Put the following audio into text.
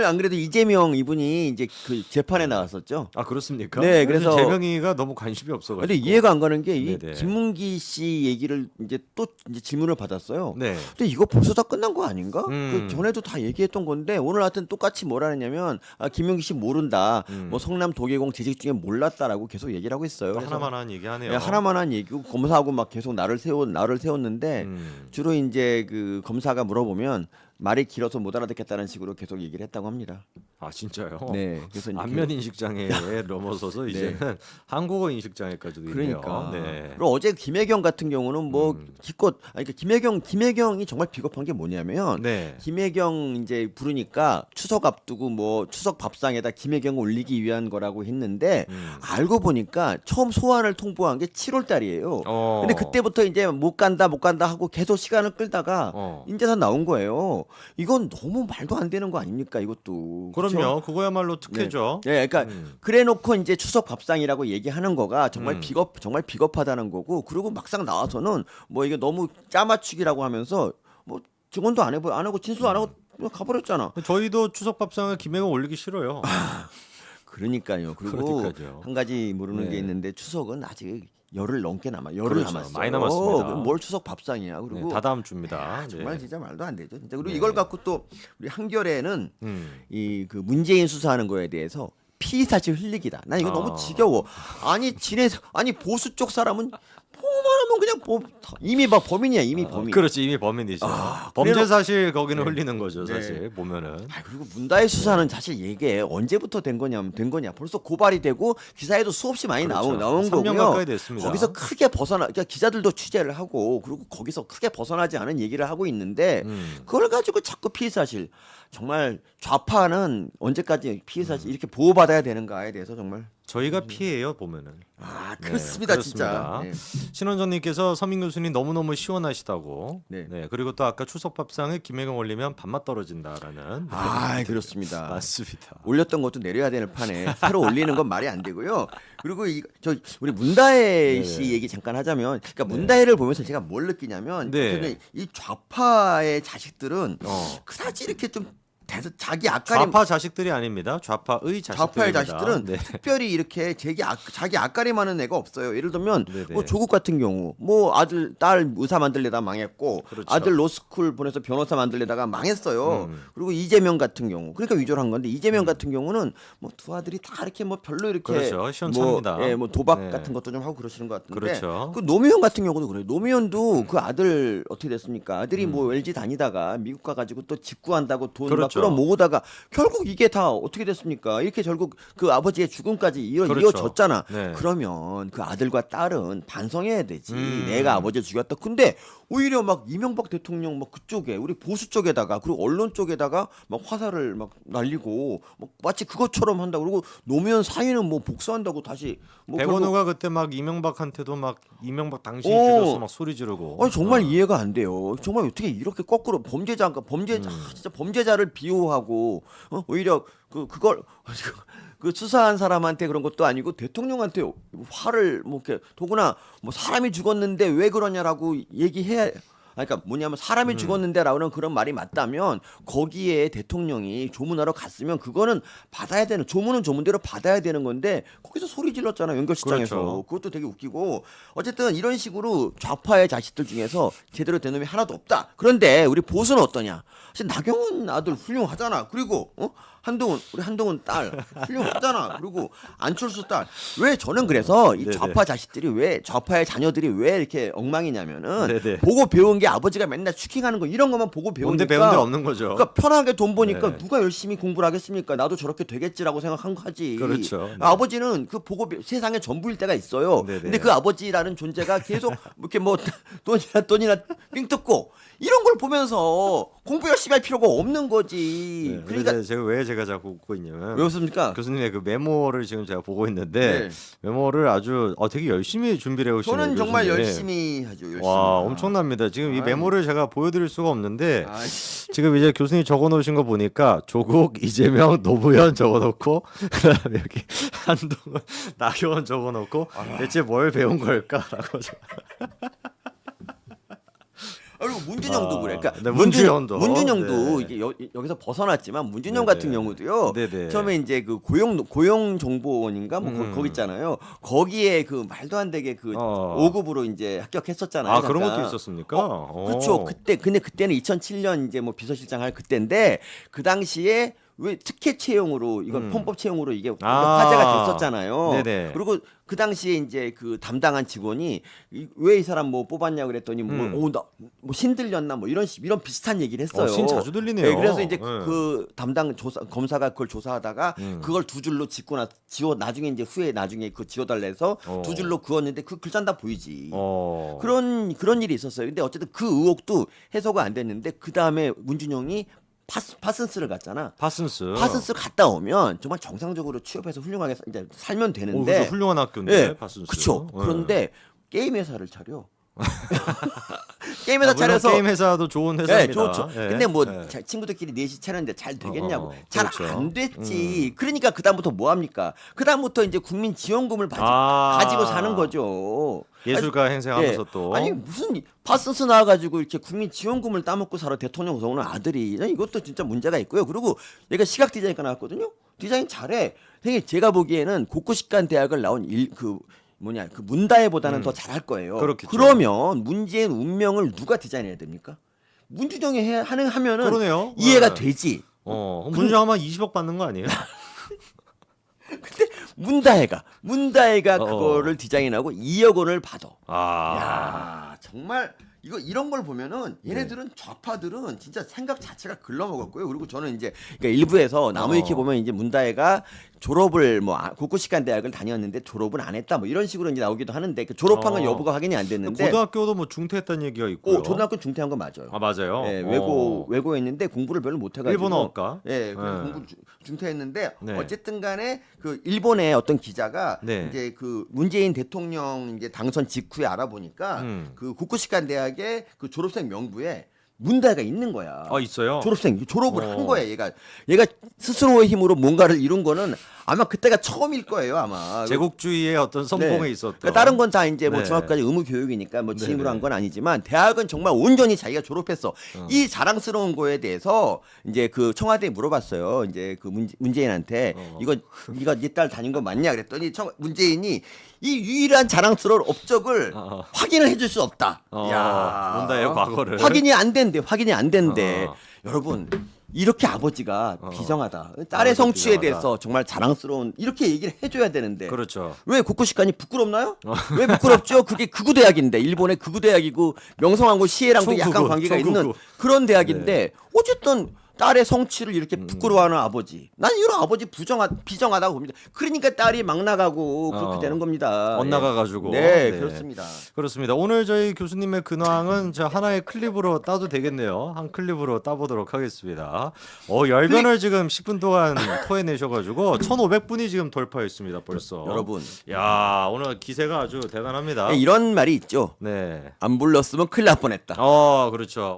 오늘 안 그래도 이재명 이분이 이제 그 재판에 나왔었죠. 아 그렇습니까? 네, 그래서 재명이가 너무 관심이 없어가지고. 근데 이해가 안 가는 게 이 네네. 김문기 씨 얘기를 이제 또 이제 질문을 받았어요. 네. 근데 이거 벌써 다 끝난 거 아닌가? 음. 그 전에도 다 얘기했던 건데 오늘 하여튼 똑같이 뭐라 했냐면 김문기 씨 모른다. 뭐 성남 도계공 재직 중에 몰랐다라고 계속 얘기를 하고 있어요. 또 그래서 하나만한 얘기하네요. 네, 하나만한 얘기고 검사하고 막 계속 나를 세웠는데 주로 이제 그 검사가 물어보면 말이 길어서 못 알아듣겠다는 식으로 계속 얘기를 했다고 합니다. 아 진짜요? 네, 그래서 이제 안면 인식 장애에 넘어서서 이제는 한국어 인식 장애까지도 있네요. 그러니까. 네. 그리고 어제 김혜경 같은 경우는 뭐 기껏 그러니까 김혜경이 정말 비겁한 게 뭐냐면 네. 김혜경 이제 부르니까 추석 앞두고 뭐 추석 밥상에다 김혜경 올리기 위한 거라고 했는데 알고 보니까 처음 소환을 통보한 게 7월 달이에요. 근데 그때부터 이제 못 간다 하고 계속 시간을 끌다가 인제서 나온 거예요. 이건 너무 말도 안 되는 거 아닙니까 이것도. 그럼요. 그쵸? 그거야말로 특혜죠. 네, 그러니까 그래놓고 이제 추석 밥상이라고 얘기하는 거가 정말 정말 비겁하다는 거고, 그리고 막상 나와서는 뭐 이게 너무 짜맞추기라고 하면서 뭐 증언도 안 하고 진술 안 하고 그냥 가버렸잖아. 저희도 추석 밥상에 김혜경 올리기 싫어요. 그러니까요. 그리고 그러니까요. 한 가지 모르는 네. 게 있는데 추석은 아직 열흘 넘게 열흘 그렇죠. 남았어요. 많이 남았습니다. 그럼 뭘 추석 밥상이야. 그리고 네, 다다음 주입니다. 정말 네. 진짜 말도 안 되죠. 진짜. 그리고 네. 이걸 갖고 또 우리 한겨레는 음. 이 그 문재인 수사하는 거에 대해서 피의 사실 흘리기다. 난 이거 너무 아. 지겨워. 아니 보수 쪽 사람은 뭐만 하면 그냥 이미 막 범인이야. 이미 범인. 그렇지 이미 범인이죠. 범죄 그래놓- 사실 거기는 흘리는 거죠 사실 보면은. 그리고 문다혜 수사는 사실 이게 언제부터 된 거냐. 벌써 고발이 되고 기사에도 수없이 많이 그렇죠. 나온 3년 거고요. 가까이 됐습니다. 거기서 크게 그러니까 기자들도 취재를 하고 그리고 거기서 크게 벗어나지 않은 얘기를 하고 있는데 그걸 가지고 자꾸 피의 사실. 정말 좌파는 언제까지 피의 사실 이렇게 보호받아야 되는가에 대해서 정말 저희가 피해요 보면은. 그렇습니다, 네, 진짜. 그렇습니다. 신원정님께서 서민 교수님 너무너무 시원하시다고. 네. 네. 그리고 또 아까 추석 밥상에 김혜경 올리면 밥맛 떨어진다라는. 그렇습니다. 맞습니다. 올렸던 것도 내려야 되는 판에 새로 올리는 건 말이 안 되고요. 그리고 우리 문다혜 씨 얘기 잠깐 하자면, 그러니까 문다혜를 보면서 제가 뭘 느끼냐면, 네. 이 좌파의 자식들은 그다지 이렇게 좀 자기 앞가림 좌파 자식들이 아닙니다. 좌파의 자식들입니다. 좌파의 자식들은 네. 특별히 이렇게 자기 앞가림하는 애가 없어요. 예를 들면 네네. 뭐 조국 같은 경우 뭐 딸 의사 만들려다 망했고 그렇죠. 아들 로스쿨 보내서 변호사 만들려다가 망했어요. 그리고 이재명 같은 경우 그러니까 위조를 한 건데 이재명 같은 경우는 뭐 두 아들이 다 이렇게 뭐 별로 이렇게 그렇죠. 시원찮습니다. 뭐 도박 네. 같은 것도 좀 하고 그러시는 것 같은데 그렇죠. 그 노무현 같은 경우도 그래요. 노무현도 그 아들 어떻게 됐습니까? 아들이 뭐 LG 다니다가 미국 가가지고 또 직구한다고 돈 막 그렇죠. 끌어모으다가 결국 이게 다 어떻게 됐습니까? 이렇게 결국 그 아버지의 죽음까지 그렇죠. 이어졌잖아. 네. 그러면 그 아들과 딸은 반성해야 되지. 내가 아버지를 죽였다. 근데 오히려 막 이명박 대통령 막 그쪽에 우리 보수 쪽에다가 그리고 언론 쪽에다가 막 화살을 막 날리고 막 마치 그것처럼 한다고. 그리고 노무현 사위는 뭐 복수한다고 다시 뭐 백원우가 그때 막 이명박한테도 막 이명박 당신이 어. 죽였어 막 소리 지르고. 아니 정말 이해가 안 돼요. 정말 어떻게 이렇게 거꾸로 진짜 범죄자를 비호하고 오히려 그걸 그 수사한 사람한테 그런 것도 아니고 대통령한테 화를 뭐 이렇게 더구나 뭐 사람이 죽었는데 왜 그러냐라고 얘기해. 그러니까 뭐냐면 사람이 죽었는데라는 그런 말이 맞다면 거기에 대통령이 조문하러 갔으면 그거는 받아야 되는, 조문은 조문대로 받아야 되는 건데 거기서 소리 질렀잖아, 연결식장에서. 그렇죠. 그것도 되게 웃기고. 어쨌든 이런 식으로 좌파의 자식들 중에서 제대로 된 놈이 하나도 없다. 그런데 우리 보수는 어떠냐? 사실 나경원 아들 훌륭하잖아. 그리고 우리 한동훈 딸 훌륭하잖아. 그리고 안철수 딸. 왜 저는 그래서 이 네네. 좌파의 자녀들이 왜 이렇게 엉망이냐면은 네네. 보고 배운 게 아버지가 맨날 슈킹하는 거 이런 것만 보고 배우니까. 뭔데 배운 데 없는 거죠. 그러니까 편하게 돈 버니까 네. 누가 열심히 공부를 하겠습니까? 나도 저렇게 되겠지라고 생각한 거지. 그렇죠. 네. 아버지는 그 보고 세상의 전부일 때가 있어요. 네네. 근데 그 아버지라는 존재가 계속 이렇게 뭐 돈이나 삥 뜯고 이런 걸 보면서 공부 열심히 할 필요가 없는 거지. 네, 그러니까 그러니까 제가 자꾸 웃고 있냐면 왜 웃습니까? 교수님의 그 메모를 지금 제가 보고 있는데 네. 메모를 아주 되게 열심히 준비를 해오시네요. 저는 정말 교수님. 열심히 하죠. 열심히. 와 엄청납니다. 지금 이 아이. 메모를 제가 보여드릴 수가 없는데 아이. 지금 이제 교수님 적어놓으신 거 보니까 조국, 이재명, 노무현 적어놓고 그다음에 여기 한동훈, 나경원 적어놓고 대체 뭘 배운 걸까라고. 그리고 문준영도 그래. 그러니까 네, 문준영도. 문준영도 네. 이게 여기서 벗어났지만 문준영 네네. 같은 경우도요. 네네. 처음에 이제 그 고용정보원인가 뭐 거기 있잖아요. 거기에 그 말도 안 되게 그 5급으로 이제 합격했었잖아요. 아 그런 잠깐. 것도 있었습니까? 그렇죠. 근데 그때는 2007년 이제 뭐 비서실장 할 그때인데 그 당시에 왜 특혜 채용으로 이건 편법 채용으로 이게 화제가 됐었잖아요. 네네. 그리고 그 당시에 이제 그 담당한 직원이 왜 이 사람 뭐 뽑았냐 그랬더니 뭐 신들렸나 뭐 이런 비슷한 얘기를 했어요. 신 자주 들리네요. 네, 그래서 이제 네. 그 담당 검사가 그걸 조사하다가 그걸 두 줄로 나중에 이제 후에 나중에 그 지워달라 해서 두 줄로 그었는데 그 글자는 다 보이지. 그런 일이 있었어요. 근데 어쨌든 그 의혹도 해소가 안 됐는데 그 다음에 문준영이 파슨스를 갔잖아. 파슨스 갔다 오면 정말 정상적으로 취업해서 훌륭하게 이제 살면 되는데. 그래서 훌륭한 학교인데 네, 파슨스. 그렇죠. 네. 그런데 게임 회사를 차려. 게임 회사 차려서 게임 회사도 좋은 회사입니다. 네, 좋죠. 네. 근데 뭐 네. 친구들끼리 넷이 차렸는데 잘 되겠냐고. 그렇죠. 잘 안 됐지. 그러니까 그다음부터 뭐 합니까? 그다음부터 이제 국민 지원금을 가지고 사는 거죠. 예술가 행세하면서 예. 또 아니 무슨 파슨스 나와가지고 이렇게 국민 지원금을 따먹고 살아 대통령 오는 아들이 이것도 진짜 문제가 있고요. 그리고 얘가 시각 디자인과 나왔거든요. 디자인 잘해. 되게 제가 보기에는 고쿠시칸 대학을 나온 그 문다혜보다는 더 잘할 거예요. 그렇겠죠. 그러면 문재인 운명을 누가 디자인해야 됩니까? 문준영이 하면은 그러네요. 이해가 네. 되지. 문준영 아마 20억 받는 거 아니에요? 근데 문다혜가 그거를 디자인하고 2억 원을 받아. 야 정말 이런 걸 보면은 얘네들은 좌파들은 진짜 생각 자체가 글러먹었고요. 그리고 저는 이제 그러니까 일부에서 나무위키 보면 이제 문다혜가 졸업을 고쿠시칸 대학을 다녔는데 졸업은 안 했다 뭐 이런 식으로 이제 나오기도 하는데 그 졸업한 건 여부가 확인이 안 됐는데 고등학교도 뭐 중퇴했다는 얘기가 있고요. 초등학교 중퇴한 건 맞아요. 아 맞아요. 네, 외고했는데 공부를 별로 못 해가지고 일본어학과. 네, 그래서 공부 중퇴했는데 네. 어쨌든간에 그 일본의 어떤 기자가 네. 이제 그 문재인 대통령 이제 당선 직후에 알아보니까 그 고쿠시칸 대학의 그 졸업생 명부에 문다혜가 있는 거야. 있어요? 졸업을 한 거야. 얘가 스스로의 힘으로 뭔가를 이룬 거는 아마 그때가 처음일 거예요. 아마 제국주의의 어떤 선봉에 있었던. 그러니까 다른 건 다 이제 뭐 네. 중학까지 의무 교육이니까 뭐 지임으로 네네. 한 건 아니지만 대학은 정말 온전히 자기가 졸업했어. 이 자랑스러운 거에 대해서 이제 그 청와대에 물어봤어요. 이제 그 문재인한테 이거 네가 네 딸 다닌 거 맞냐 그랬더니 문재인이 이 유일한 자랑스러운 업적을 확인을 해줄 수 없다. 야, 문다혜의 과거를 확인이 안 된대. 여러분. 이렇게 아버지가 비정하다. 딸의 성취에 비정하다. 대해서 정말 자랑스러운 이렇게 얘기를 해줘야 되는데 그렇죠. 왜 고쿠시칸이 부끄럽나요? 왜 부끄럽죠? 그게 극우 대학인데 일본의 극우 대학이고 명성황후 시해랑도 약간 관계가 있는 그런 대학인데 어쨌든 딸의 성취를 이렇게 부끄러워하는 아버지. 난 이런 아버지 비정하다고 봅니다. 그러니까 딸이 막 나가고 그렇게 되는 겁니다. 엇나가가지고. 네, 네. 그렇습니다. 그렇습니다. 오늘 저희 교수님의 근황은 저 하나의 클립으로 따도 되겠네요. 한 클립으로 따보도록 하겠습니다. 열변을 지금 10분 동안 토해내셔가지고 1,500분이 지금 돌파했습니다. 벌써. 여러분. 야 오늘 기세가 아주 대단합니다. 이런 말이 있죠. 네. 안 불렀으면 큰일 날 뻔했다. 그렇죠.